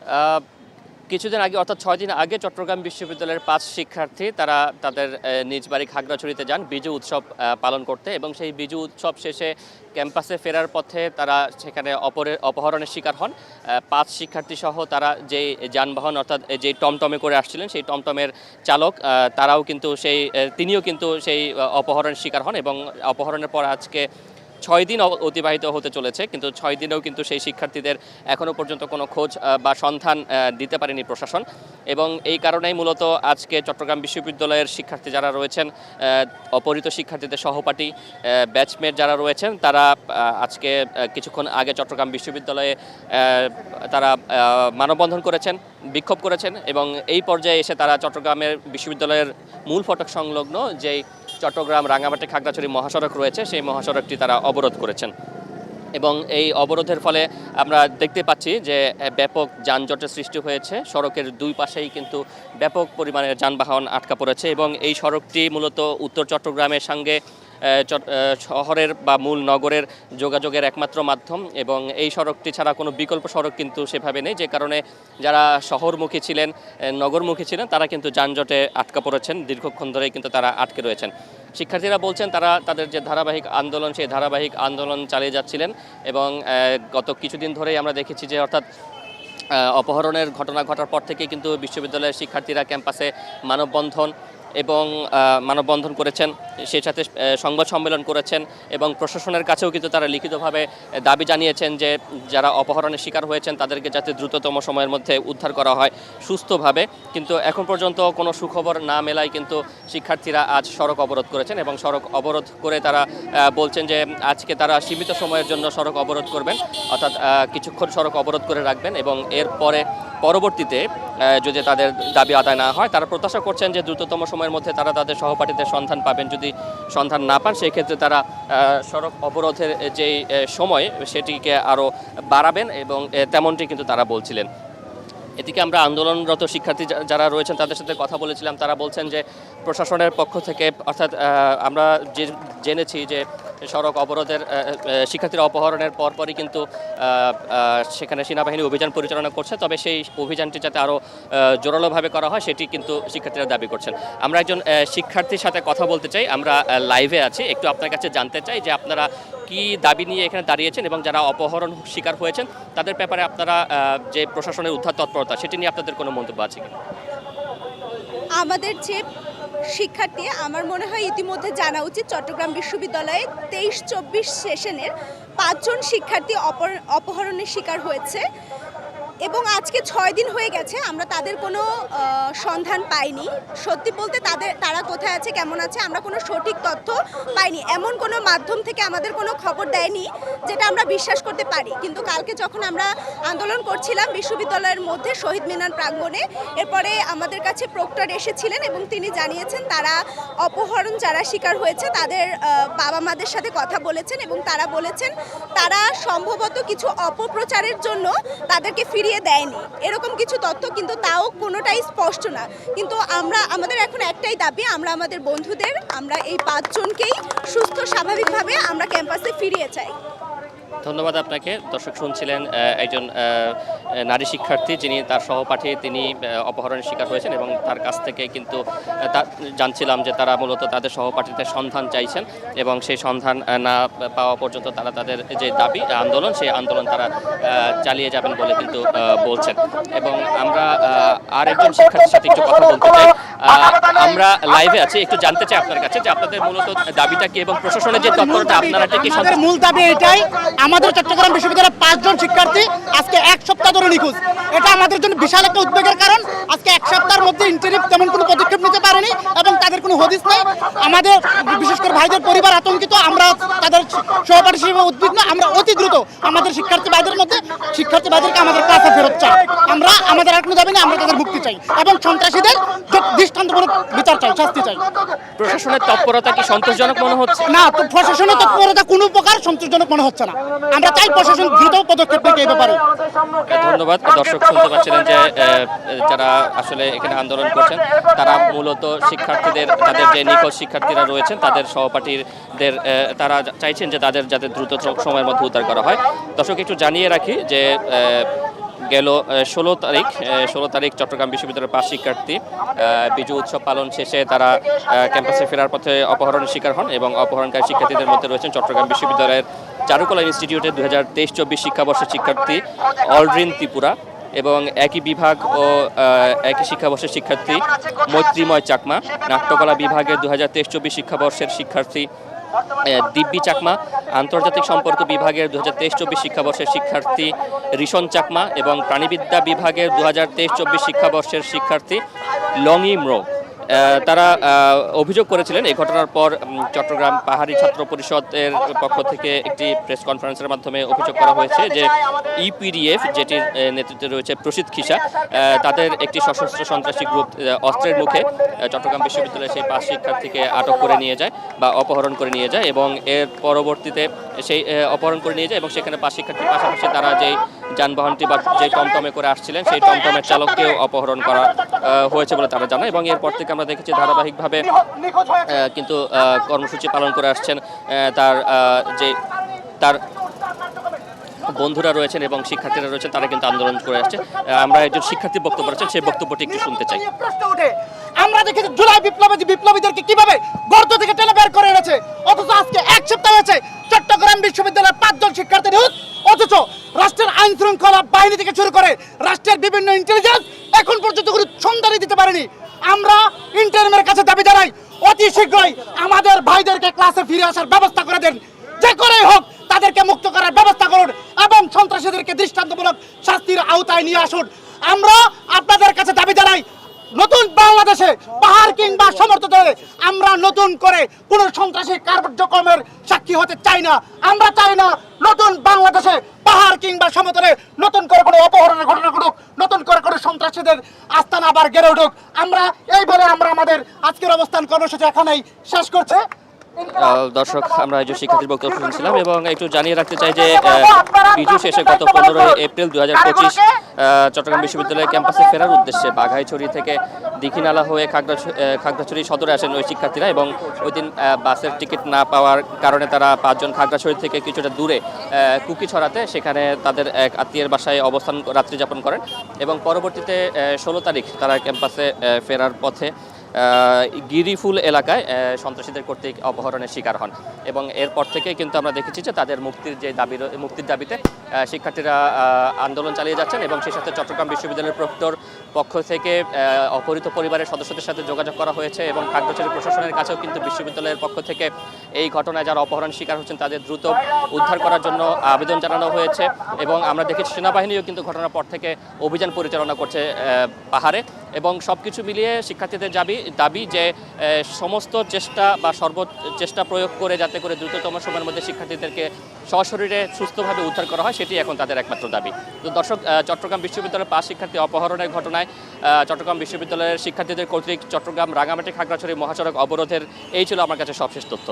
আহ, কিছুদিন আগে অর্থাৎ 6 দিন আগে চট্টগ্রাম বিশ্ববিদ্যালয়ের 5 শিক্ষার্থী তারা তাদের নিজ বাড়ি খাগড়াছড়িতে যান বিজু উৎসব পালন করতে, এবং সেই বিজু উৎসব শেষে ক্যাম্পাসে ফেরার পথে তারা সেখানে অপহরণের শিকার হন। 5 শিক্ষার্থী সহ তারা যেই যানবাহন অর্থাৎ যেই টমটমে করে আসছিলেন সেই টমটমের চালক তিনিও কিন্তু সেই অপহরণের শিকার হন, এবং অপহরণের পর আজকে 6 দিন অতিবাহিত হতে চলেছে, কিন্তু 6 দিনেও কিন্তু সেই শিক্ষার্থীদের এখনও পর্যন্ত কোনো খোঁজ বা সন্ধান দিতে পারেনি প্রশাসন। এবং এই কারণেই মূলত আজকে চট্টগ্রাম বিশ্ববিদ্যালয়ের শিক্ষার্থী যারা রয়েছেন, অপহৃত শিক্ষার্থীদের সহপাঠী ব্যাচমেট যারা রয়েছেন, তারা আজকে কিছুক্ষণ আগে চট্টগ্রাম বিশ্ববিদ্যালয়ে তারা মানববন্ধন করেছেন, বিক্ষোভ করেছেন, এবং এই পর্যায়ে এসে তারা চট্টগ্রামের বিশ্ববিদ্যালয়ের মূল ফটক সংলগ্ন যেই চট্টগ্রাম রাঙামাটি খাগড়াছড়ি মহাসড়ক রয়েছে সেই মহাসড়কটি তারা অবরোধ করেছেন। এবং এই অবরোধের ফলে আমরা দেখতে পাচ্ছি যে ব্যাপক যানজটের সৃষ্টি হয়েছে। সড়কের দুই পাশেই কিন্তু ব্যাপক পরিমাণের যানবাহন আটকা পড়েছে, এবং এই সড়কটি মূলত উত্তর চট্টগ্রামের সঙ্গে শহরের বা মূল নগরের যোগাযোগের একমাত্র মাধ্যম, এবং এই সড়কটি ছাড়া কোনো বিকল্প সড়ক কিন্তু সেভাবে নেই, যে কারণে যারা শহরমুখী ছিলেন, নগরমুখী ছিলেন, তারা কিন্তু যানজটে আটকা পড়েছেন, দীর্ঘক্ষণ ধরেই কিন্তু তারা আটকে রয়েছেন। শিক্ষার্থীরা বলছেন তারা তাদের যে ধারাবাহিক আন্দোলন সেই ধারাবাহিক আন্দোলন চালিয়ে যাচ্ছিলেন, এবং গত কিছুদিন ধরেই আমরা দেখেছি যে অর্থাৎ অপহরণের ঘটনা ঘটার পর থেকে কিন্তু বিশ্ববিদ্যালয়ের শিক্ষার্থীরা ক্যাম্পাসে মানববন্ধন করেছেন, সেই সাথে সংবাদ সম্মেলন করেছেন, এবং প্রশাসনের কাছেও কিন্তু তারা লিখিতভাবে দাবি জানিয়েছেন যে যারা অপহরণের শিকার হয়েছেন তাদেরকে যাতে দ্রুততম সময়ের মধ্যে উদ্ধার করা হয় সুস্থভাবে। কিন্তু এখন পর্যন্ত কোনো সুখবর না মেলায় কিন্তু শিক্ষার্থীরা আজ সড়ক অবরোধ করেছেন, এবং সড়ক অবরোধ করে তারা বলছেন যে আজকে তারা সীমিত সময়ের জন্য সড়ক অবরোধ করবেন, অর্থাৎ কিছুক্ষণ সড়ক অবরোধ করে রাখবেন, এবং পরবর্তীতে যদি তাদের দাবি আদায় না হয় তারা প্রত্যাশা করছেন যে দ্রুততম সময়ের মধ্যে তারা তাদের সহপাঠীদের সন্ধান পাবেন। যদি সন্ধান না পান সেই ক্ষেত্রে তারা সড়ক অবরোধের যেই সময় সেটিকে আরও বাড়াবেন, এবং তেমনটি কিন্তু তারা বলছিলেন। এদিকে আমরা আন্দোলনরত শিক্ষার্থী যারা রয়েছেন তাদের সাথে কথা বলেছিলাম, তারা বলছেন যে প্রশাসনের পক্ষ থেকে অর্থাৎ আমরা জেনেছি যে সড়ক অবরোধের শিক্ষার্থীরা অপহরণের পরপরই কিন্তু সেখানে সেনাবাহিনী অভিযান পরিচালনা করছে, তবে সেই অভিযানটি যাতে আরও জোরালোভাবে করা হয় সেটি কিন্তু শিক্ষার্থীরা দাবি করছেন। আমরা একজন শিক্ষার্থীর সাথে কথা বলতে চাই, আমরা লাইভে আছি, একটু আপনার কাছে জানতে চাই যে আপনারা কি দাবি নিয়ে এখানে দাঁড়িয়েছেন, এবং যারা অপহরণ শিকার হয়েছেন তাদের ব্যাপারে আপনারা যে প্রশাসনের উদ্ধার তৎপরতা সেটি নিয়ে আপনাদের কোনো মন্তব্য আছে কিনা? আমাদের যে শিক্ষার্থী, আমার মনে হয় ইতিমধ্যে জানা উচিত চট্টগ্রাম বিশ্ববিদ্যালয়ে 23-24 সেশনের 5 জন শিক্ষার্থী অপহরণের শিকার হয়েছে, এবং আজকে 6 দিন হয়ে গেছে আমরা তাদের কোনো সন্ধান পাইনি। সত্যি বলতে তারা কোথায় আছে, কেমন আছে, আমরা কোনো সঠিক তথ্য পাইনি। এমন কোনো মাধ্যম থেকে আমাদের কোনো খবর দেয়নি যেটা আমরা বিশ্বাস করতে পারি। কিন্তু কালকে যখন আমরা আন্দোলন করছিলাম বিশ্ববিদ্যালয়ের মধ্যে শহীদ মিনার প্রাঙ্গণে, এরপরে আমাদের কাছে প্রক্টর এসেছিলেন এবং তিনি জানিয়েছেন তারা অপহরণ যারা শিকার হয়েছে তাদের বাবা মাদের সাথে কথা বলেছেন, এবং তারা বলেছেন তারা সম্ভবত কিছু অপপ্রচারের জন্য তাদেরকে ফিরিয়ে দেয়নি, এরকম কিছু তথ্য, কিন্তু তাও কোনোটাই স্পষ্ট না। কিন্তু আমাদের এখন একটাই দাবি, আমরা আমাদের বন্ধুদের, আমরা এই 5 জনকেই সুস্থ স্বাভাবিকভাবে আমরা ক্যাম্পাসে ফিরিয়ে চাই। ধন্যবাদ আপনাকে। দর্শক শুনছিলেন একজন নারী শিক্ষার্থী যিনি তার সহপাঠী তিনি অপহরণের শিকার হয়েছেন, এবং তার কাছ থেকে কিন্তু জানছিলাম যে তারা মূলত তাদের সহপাঠীদের সন্ধান চাইছেন, এবং সেই সন্ধান না পাওয়া পর্যন্ত তারা তাদের যে দাবি আন্দোলন সেই আন্দোলন তারা চালিয়ে যাবেন বলে কিন্তু বলছেন। এবং আমরা আর একজন শিক্ষার্থীর সাথে একটু কথা বলতে চাই, আমরা লাইভে আছি, একটু জানতে চাই আপনার কাছে যে আপনাদের মূলত দাবিটা কি, এবং প্রশাসনের যে তৎপরতা আপনারা কি? মূল দাবি এটাই, আমাদের চট্টগ্রাম বিশ্ববিদ্যালয়ের 5 জন শিক্ষার্থী আজকে 1 সপ্তাহ ধরে নিখোঁজ। এটা আমাদের জন্য বিশাল একটা উদ্বেগের কারণ। আজকে 1 সপ্তাহের মধ্যে ইন্টারিম তেমন কোনো পদক্ষেপ নিতে পারেনি, এবং তাদের কোনো হদিস নেই। আমাদের বিশেষ করে ভাইদের পরিবার আতঙ্কিত, আমরা তাদের সহপাঠী হিসেবে উদ্বিগ্ন। আমরা অতি দ্রুত আমাদের শিক্ষার্থী ভাইদেরকে আমাদের ক্লাসে ফেরত চাই। আমরা আমাদের আর কোনো দাবি নেই, আমরা তাদের মুক্তি চাই, এবং সন্ত্রাসীদের দৃষ্টান্তমূলক বিচার চাই, শাস্তি চাই। প্রশাসনের তৎপরতা কি সন্তোষজনক মনে হচ্ছে? না, তো প্রশাসনের তৎপরতা কোনো প্রকার সন্তোষজনক মনে হচ্ছে না। আমরা চাই প্রশাসন দ্রুত পদক্ষেপ নিতে এই ব্যাপারে। ধন্যবাদ। দর্শক শুনতে পাচ্ছিলেন যে যারা আসলে এখানে আন্দোলন করছেন তারা মূলত শিক্ষার্থীদের, তাদের যে নিখোঁজ শিক্ষার্থীরা রয়েছেন তাদের সহপাঠীদের তারা চাইছেন যে তাদের যাতে দ্রুত সময়ের মধ্যে উদ্ধার করা হয়। দর্শক একটু জানিয়ে রাখি যে গেল 16 তারিখ চট্টগ্রাম বিশ্ববিদ্যালয়ের 5 শিক্ষার্থী বিজু উৎসব পালন শেষে তারা ক্যাম্পাসে ফেরার পথে অপহরণের শিকার হন এবং অপহরণকারী শিক্ষার্থীদের মধ্যে রয়েছেন চট্টগ্রাম বিশ্ববিদ্যালয়ের চারুকলা ইনস্টিটিউটের 2023-24 শিক্ষাবর্ষের শিক্ষার্থী অলড্রিন ত্রিপুরা এবং একই বিভাগ ও একই শিক্ষাবর্ষের শিক্ষার্থী মৈত্রীময় চাকমা, নাট্যকলা বিভাগের 2023-24 শিক্ষাবর্ষের শিক্ষার্থী দিব্যি চাকমা, আন্তর্জাতিক সম্পর্ক বিভাগের 2023-24 শিক্ষাবর্ষের শিক্ষার্থী রিশন চাকমা এবং প্রাণীবিদ্যা বিভাগের 2023-24 শিক্ষাবর্ষের শিক্ষার্থী লংই ম্রো। তারা অভিযোগ করেছিলেন এই ঘটনার পর চট্টগ্রাম পাহাড়ি ছাত্র পরিষদের পক্ষ থেকে একটি প্রেস কনফারেন্সের মাধ্যমে অভিযোগ করা হয়েছে যে ইপিডিএফ, যেটির নেতৃত্বে রয়েছে প্রসিদ্ধ খিসা, তাদের একটি সশস্ত্র সন্ত্রাসী গ্রুপ অস্ত্রের মুখে চট্টগ্রাম বিশ্ববিদ্যালয়ে সেই 5 শিক্ষার্থীকে আটক করে নিয়ে যায় বা অপহরণ করে নিয়ে যায় এবং এর পরবর্তীতে সেই অপহরণ করে নিয়ে যায় এবং সেখানে 5 শিক্ষার্থীর পাশাপাশি তারা যেই যানবাহনটি বা যে টমটমে করে আসছিলেন সেই টমটমের চালককেও অপহরণ করা হয়েছে বলে তারা জানায় এবং এরপর থেকে আমরা দেখেছি ধারাবাহিকভাবে কিন্তু কর্মসূচি পালন করে আসছেন তার বন্ধুরা রয়েছেন এবং শিক্ষার্থীরা রয়েছেন, তারা কিন্তু আন্দোলন করে আসছে। আমরা একজন শিক্ষার্থীর বক্তব্য রয়েছেন, সেই বক্তব্যটি একটু শুনতে চাই। আমরা দেখেছি জুলাই বিপ্লবীদেরকে কিভাবে গর্ত থেকে টেনে বের করে এনেছে, অথচ আজকে এক সপ্তাহ হয়েছে চট্টগ্রাম বিশ্ববিদ্যালয়ের 5 জন শিক্ষার্থী নিহত, অথচ রাষ্ট্রের আইন শৃঙ্খলা বাহিনী থেকে শুরু করে রাষ্ট্রের বিভিন্ন ইন্টেলিজেন্স এখন পর্যন্ত কোনো সন্ধানই দিতে পারেনি। আমরা ইন্টারিমের কাছে দাবি জানাই, অতি শীঘ্রই আমাদের ভাইদেরকে ক্লাসে ফিরে আসার ব্যবস্থা করে দেন, যে করেই হোক তাদেরকে মুক্ত করার ব্যবস্থা করুন এবং সন্ত্রাসীদেরকে দৃষ্টান্তমূলক শাস্তির আওতায় নিয়ে আসুন। আমরা আপনাদের কাছে দাবি জানাই, নতুন বাংলাদেশে পাহাড় কিংবা সমর্থনে আমরা নতুন করে কোন সন্ত্রাসী কার্যক্রমের সাক্ষী হতে চাই না। আমরা চাই না নতুন বাংলাদেশে পাহাড় কিংবা সমতলে নতুন করে কোনো অপহরণের ঘটনা ঘটুক, নতুন করে কোনো সন্ত্রাসীদের আস্তানা আবার গড়ে উঠুক। আমরা এই বলে আমরা আমাদের আজকের অবস্থান কর্মসূচি এখানেই শেষ করছে। দর্শক, আমরা একজন শিক্ষার্থীর বক্তব্য শুনছিলাম এবং একটু জানিয়ে রাখতে চাই যে বিজু শেষে গত 15 এপ্রিল 2025 চট্টগ্রাম বিশ্ববিদ্যালয়ের ক্যাম্পাসে ফেরার উদ্দেশ্যে বাঘাইছড়ি থেকে দীঘিনালা হয়ে খাগড়াছড়ি সদরে আসেন ওই শিক্ষার্থীরা এবং ওই দিন বাসের টিকিট না পাওয়ার কারণে তারা 5 জন খাগড়াছড়ি থেকে কিছুটা দূরে কুকিছড়াতে সেখানে তাদের এক আত্মীয়ের বাসায় রাত্রি যাপন করেন এবং পরবর্তীতে 16 তারিখ তারা ক্যাম্পাসে ফেরার পথে গিরিফুল এলাকায় সন্ত্রাসীদের কর্তৃক অপহরণের শিকার হন এবং এরপর থেকে কিন্তু আমরা দেখেছি যে তাদের মুক্তির দাবিতে শিক্ষার্থীরা আন্দোলন চালিয়ে যাচ্ছেন এবং সেই সাথে চট্টগ্রাম বিশ্ববিদ্যালয়ের প্রক্টর পক্ষ থেকে অপহৃত পরিবারের সদস্যদের সাথে যোগাযোগ করা হয়েছে এবং খাগড়াছড়ি প্রশাসনের কাছেও কিন্তু বিশ্ববিদ্যালয়ের পক্ষ থেকে এই ঘটনায় যারা অপহরণ শিকার হচ্ছেন তাদের দ্রুত উদ্ধার করার জন্য আবেদন জানানো হয়েছে এবং আমরা দেখেছি সেনাবাহিনীও কিন্তু ঘটনার পর থেকে অভিযান পরিচালনা করছে পাহাড়ে এবং সবকিছু মিলিয়ে শিক্ষার্থীদের দাবি যে সমস্ত চেষ্টা বা চেষ্টা প্রয়োগ করে যাতে করে দ্রুততম সময়ের মধ্যে শিক্ষার্থীদেরকে সশরীরে সুস্থভাবে উদ্ধার করা হয়, সেটি এখন তাদের একমাত্র দাবি। তো দর্শক, চট্টগ্রাম বিশ্ববিদ্যালয়ের 5 শিক্ষার্থী অপহরণের ঘটনায় চট্টগ্রাম বিশ্ববিদ্যালয়ের শিক্ষার্থীদের কর্তৃক চট্টগ্রাম রাঙামাটি খাগড়াছড়ি মহাসড়ক অবরোধের এই ছিল আমার কাছে সবশেষ তথ্য।